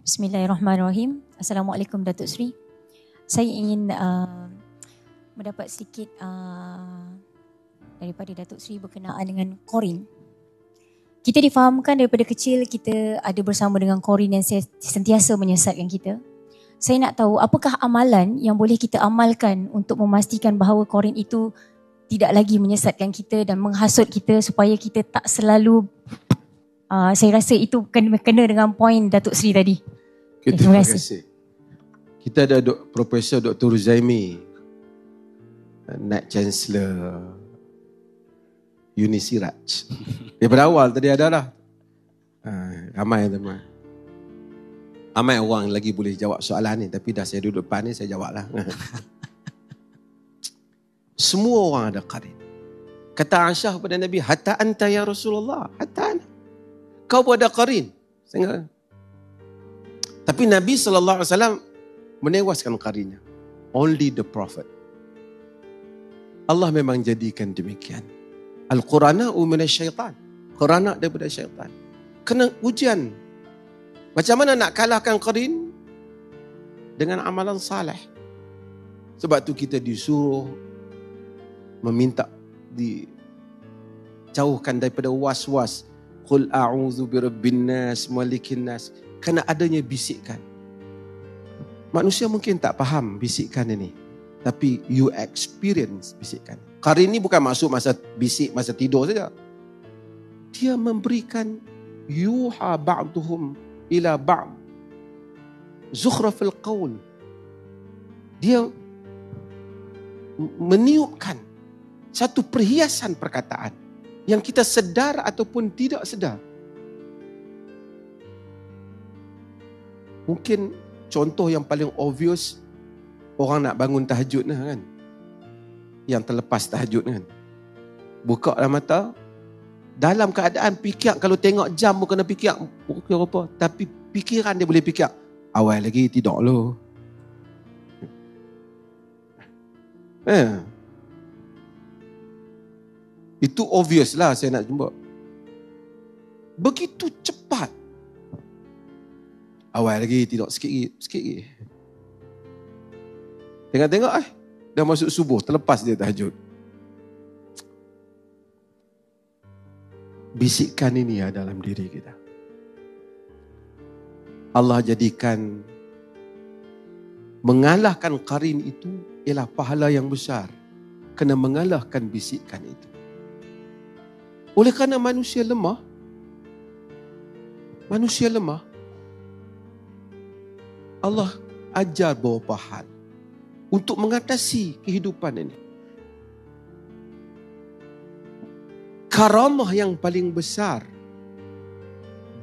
Bismillahirrahmanirrahim. Assalamualaikum Datuk Seri. Saya ingin mendapat sedikit daripada Datuk Seri berkenaan dengan Qorin. Kita difahamkan daripada kecil kita ada bersama dengan Qorin yang sentiasa menyesatkan kita. Saya nak tahu apakah amalan yang boleh kita amalkan untuk memastikan bahawa Qorin itu tidak lagi menyesatkan kita dan menghasut kita supaya kita tak selalu saya rasa itu kena dengan poin Datuk Seri tadi. Terima kasih. Kita ada Profesor Dr. Ruzaimi, Naib Chancellor Unisiraj. Daripada awal tadi ada lah. Ramai teman. Ramai orang lagi boleh jawab soalan ni, tapi dah saya duduk depan ni, saya jawab lah. Semua orang ada qarin. Kata Aisyah kepada Nabi, hatta anta ya Rasulullah, hatta ana. Kau pun ada qarin. Tapi Nabi SAW menewaskan qarinnya. Only the Prophet. Allah memang jadikan demikian. Al-Qurana'u minasyaitan. Qurana' daripada syaitan. Kena ujian. Macam mana nak kalahkan qarin? Dengan amalan salih. Sebab tu kita disuruh meminta dijauhkan daripada was-was. Qul a'udzu birabbin nas, malikin nas. Kerana adanya bisikan. Manusia mungkin tak faham bisikan ini. Tapi you experience bisikan. Qarin ini bukan maksud masa bisik, masa tidur saja. Dia memberikan yuha ba'duhum ila ba'd. Zukhrafil qaul. Dia meniupkan satu perhiasan perkataan yang kita sedar ataupun tidak sedar. Mungkin contoh yang paling obvious, orang nak bangun tahajud kan. Yang terlepas tahajud kan. Buka dalam mata, dalam keadaan fikir, kalau tengok jam pun kena fikir pukul apa. Tapi fikiran dia boleh fikir, awal lagi tidur lo. Itu obvious lah saya nak jumpa. Begitu cepat. Awal lagi tidur sikit lagi. Tengok-tengok dah masuk subuh, terlepas dia tahajud. Bisikan ini ada dalam diri kita. Allah jadikan mengalahkan qarin itu ialah pahala yang besar. Kena mengalahkan bisikan itu. Oleh kerana manusia lemah, Allah ajar beberapa hal untuk mengatasi kehidupan ini. Karamah yang paling besar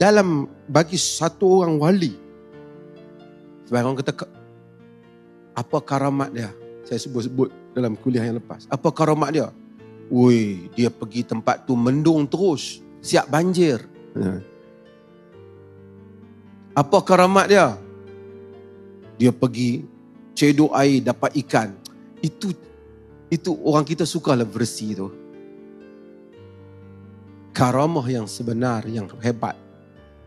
dalam bagi satu orang wali. Sebab orang kata, apa karamat dia? Saya sebut dalam kuliah yang lepas. Apa karamat dia? Dia pergi tempat tu mendung terus, siap banjir. Apa karamat dia? Dia pergi cedok air dapat ikan. Itu orang kita sukalah versi tu. Karamah yang sebenar, yang hebat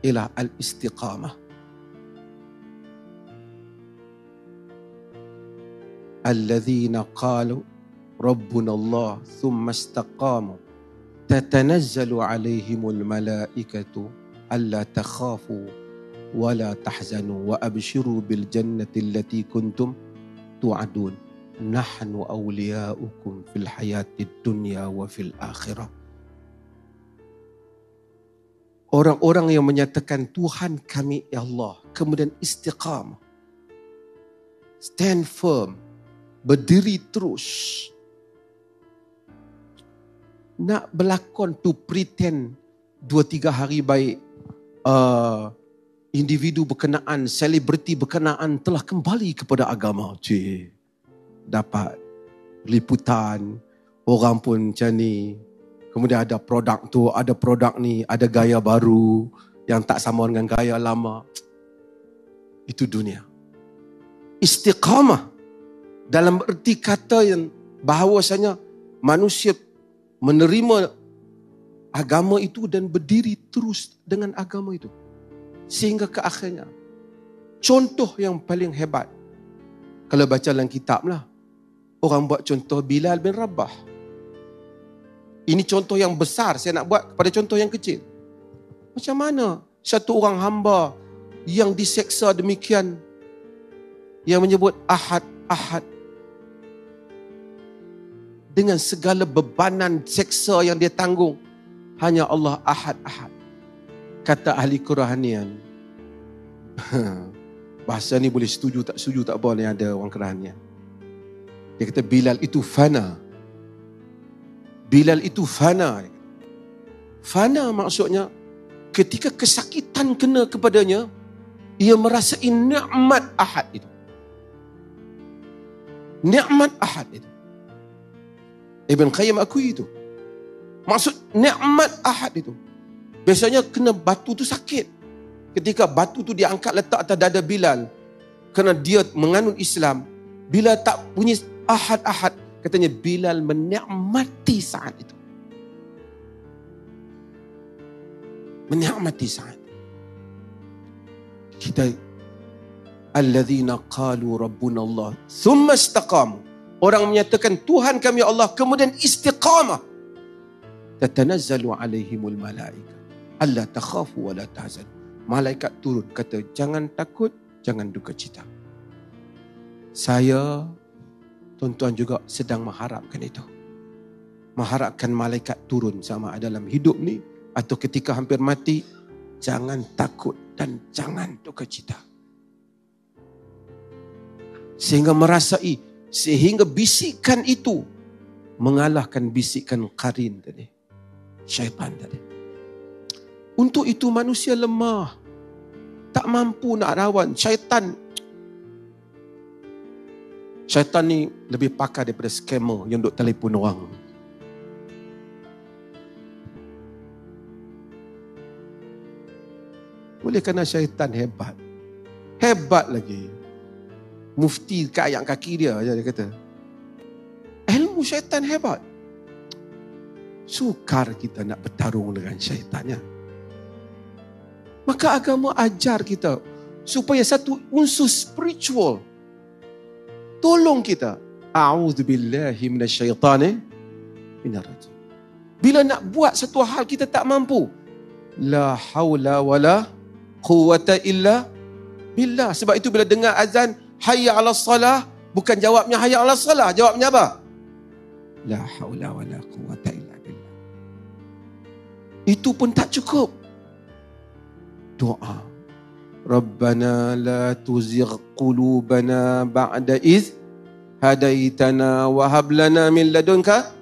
ialah al-istiqamah. Alladzina qalu Rabbuna Allah thumma istaqamu tatanazzalu alaihimul malaikatu alla takhafu wa la tahzanu wa abshiru bil jannati allati kuntum tu'adun nahnu awliya'ukum fil hayatid dunya wa fil akhirah. Orang-orang yang menyatakan Tuhan kami Allah, kemudian istiqamah, stand firm, berdiri terus. Nak berlakon tu pretend 2-3 hari baik, individu berkenaan, selebriti berkenaan telah kembali kepada agama. Dapat liputan, orang pun macam ni. Kemudian ada produk tu, ada produk ni, ada gaya baru yang tak sama dengan gaya lama. Itu dunia. Istiqamah dalam erti kata yang bahawasanya manusia menerima agama itu dan berdiri terus dengan agama itu sehingga ke akhirnya. Contoh yang paling hebat, kalau baca dalam kitab lah, orang buat contoh Bilal bin Rabah. Ini contoh yang besar, saya nak buat kepada contoh yang kecil. Macam mana satu orang hamba yang diseksa demikian, yang menyebut Ahad, Ahad, dengan segala bebanan seksa yang dia tanggung, hanya Allah Ahad, Ahad. Kata ahli kerohanian, bahasa ni boleh setuju tak boleh, ada orang kerohanian. Dia kata Bilal itu fana. Bilal itu fana. Fana maksudnya ketika kesakitan kena kepadanya, ia merasai nikmat Ahad itu. Nikmat Ahad itu. Ibn Qayyim akui itu. Maksud nikmat Ahad itu. Biasanya kena batu tu sakit. Ketika batu tu diangkat letak atas dada Bilal, kerana dia menganut Islam, Bilal tak bunyi Ahad, Ahad. Katanya Bilal menikmati saat itu. Menikmati saat. Kita alladzina qalu rabbuna Allah thumma istaqamu. Orang menyatakan Tuhan kami Allah, kemudian istiqamah. Tatanazzalu alaihimul malaika alla takhafu wa la tahzanu. Malaikat turun kata jangan takut, jangan duka cita. Saya, tuan-tuan juga sedang mengharapkan itu. Mengharapkan malaikat turun sama ada dalam hidup ni atau ketika hampir mati. Jangan takut dan jangan duka cita. Sehingga merasai, sehingga bisikan itu mengalahkan bisikan qarin tadi, syaitan tadi. Untuk itu manusia lemah, tak mampu nak lawan syaitan. Syaitan ni lebih pakar daripada scammer yang duk telefon orang. Boleh kerana syaitan hebat. Hebat lagi. Mufti kayak kaki dia aja dia kata. Ilmu syaitan hebat. Sukar kita nak bertarung dengan syaitannya. Maka agama ajar kita supaya satu unsur spiritual tolong kita. A'udzubillahi minasyaitanir rajim. Bila nak buat satu hal kita tak mampu, la haula wala quwwata illa billah. Sebab itu bila dengar azan hayya 'alas salah, bukan jawabnya hayya 'alas salah, jawabnya apa? La haula wala quwwata illa billah. Itu pun tak cukup. Doa. Rabbana la tuzigh qulubana ba'da idh hadaitana wa hab lana min ladunka.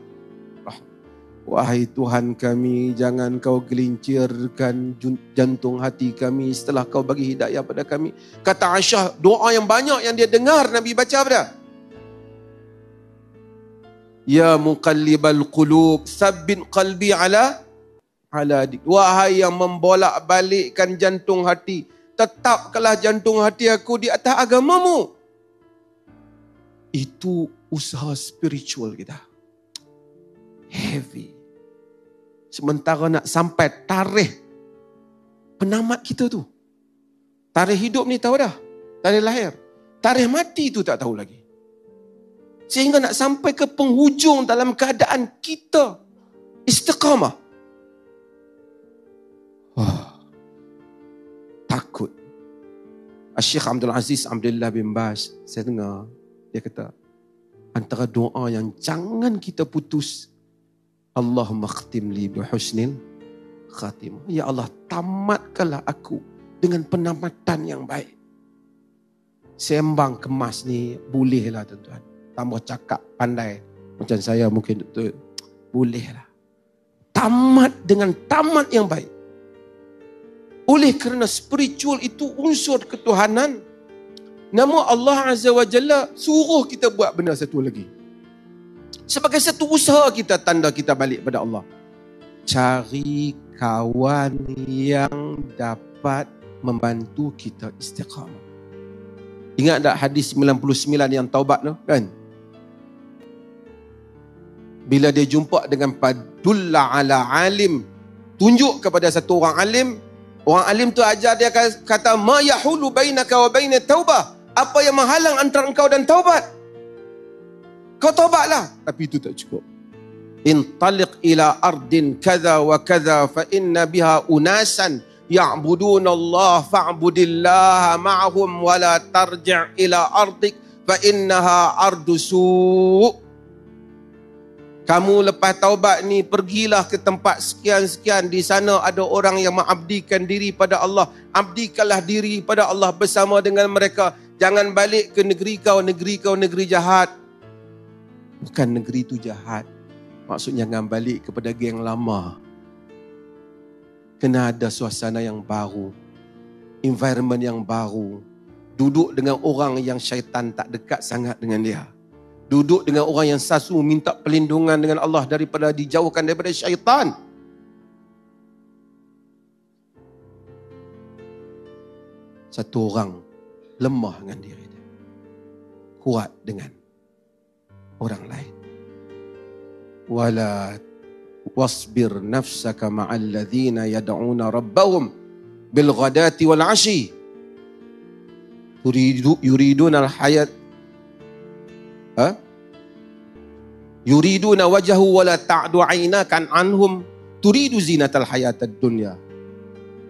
Wahai Tuhan kami, jangan kau gelincirkan jantung hati kami setelah kau bagi hidayah pada kami. Kata Aisyah, doa yang banyak yang dia dengar Nabi baca apa dah? Ya muqallibal qulub, tsabbit qalbi ala dik. Wahai yang membolak-balikkan jantung hati, tetapkanlah jantung hati aku di atas agamamu. Itu usaha spiritual kita. Heavy. Sementara nak sampai tarikh penamat kita tu. Tarikh hidup ni tahu dah. Tarikh lahir. Tarikh mati tu tak tahu lagi. Sehingga nak sampai ke penghujung dalam keadaan kita istiqamah. Takut. Syekh Abdul Aziz Abdullah bin Baz, saya dengar, dia kata, antara doa yang jangan kita putus, Allahumma khtim li bihusnil khatimah. Ya Allah, tamatkanlah aku dengan penamatan yang baik. Sembang kemas ni bolehlah tuan-tuan. Tambah cakap pandai macam saya mungkin betul. Bolehlah. Tamat dengan tamat yang baik. Oleh kerana spiritual itu unsur ketuhanan. Namun Allah Azza wa Jalla suruh kita buat benda satu lagi. Sebagai satu usaha kita, tanda kita balik pada Allah. Cari kawan yang dapat membantu kita istiqamah. Ingat tak hadis 99 yang taubat tu kan? Bila dia jumpa dengan padulla ala alim, tunjuk kepada satu orang alim, Orang alim tu ajar dia kata, ma yahulu bainaka wa bainat taubah. Apa yang menghalang antara engkau dan taubat? Kau taubatlah. Tapi itu tak cukup. Intaliq ila ardin kadha wa kadha fa inna biha unasan ya'buduna Allah fa'budillaha ma'ahum wa la tarji' ila ardik fa innaha ardu su'. Kamu lepas taubat ni pergilah ke tempat sekian-sekian. Di sana ada orang yang mengabdikan diri pada Allah. Abdikanlah diri pada Allah bersama dengan mereka. Jangan balik ke negeri kau negeri jahat. Bukan negeri tu jahat. Maksudnya jangan balik kepada geng lama. Kena ada suasana yang baru. Environment yang baru. Duduk dengan orang yang syaitan tak dekat sangat dengan dia. Duduk dengan orang yang sasu, minta perlindungan dengan Allah daripada dijauhkan daripada syaitan. Satu orang lemah dengan diri dia, kuat dengan orang lain. Wala wasbir nafsaka ma'al ladzina yad'una rabbahum bil ghadati wal 'ashi yuriduna al hayat yuriduna wajhahu wala ta'du 'ainaka anhum turidu zinatal hayatad dunya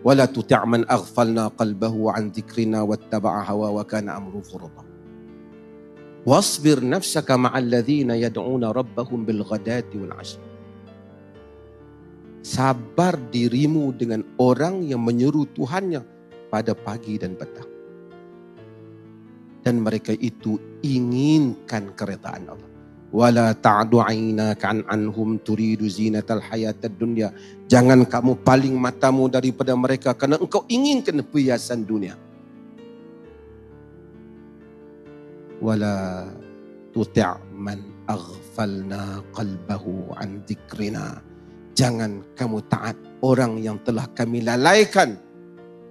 wala tuti' man aghfalna qalbahu 'an dzikrina wattaba'a hawa wa kana amru furata. Wasbir nafsaka ma'al ladzina yad'una rabbahum bil ghadati wal 'ashi. Sabar dirimu dengan orang yang menyeru Tuhannya pada pagi dan petang. Dan mereka itu inginkan keredaan Allah. Wala ta'du 'ainaka anhum turidu zinatal hayatad dunya. Jangan kamu paling matamu daripada mereka kerana engkau inginkan perhiasan dunia. Wala tuti' man aghfalna qalbahu an dzikrina. Jangan kamu taat orang yang telah kami lalaikan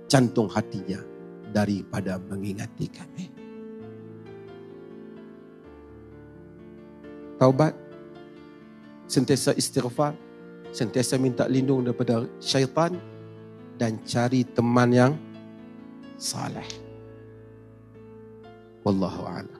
jantung hatinya daripada mengingati kami. Taubat, sentiasa istighfar, sentiasa minta lindung daripada syaitan dan cari teman yang saleh. Wallahu a'lam.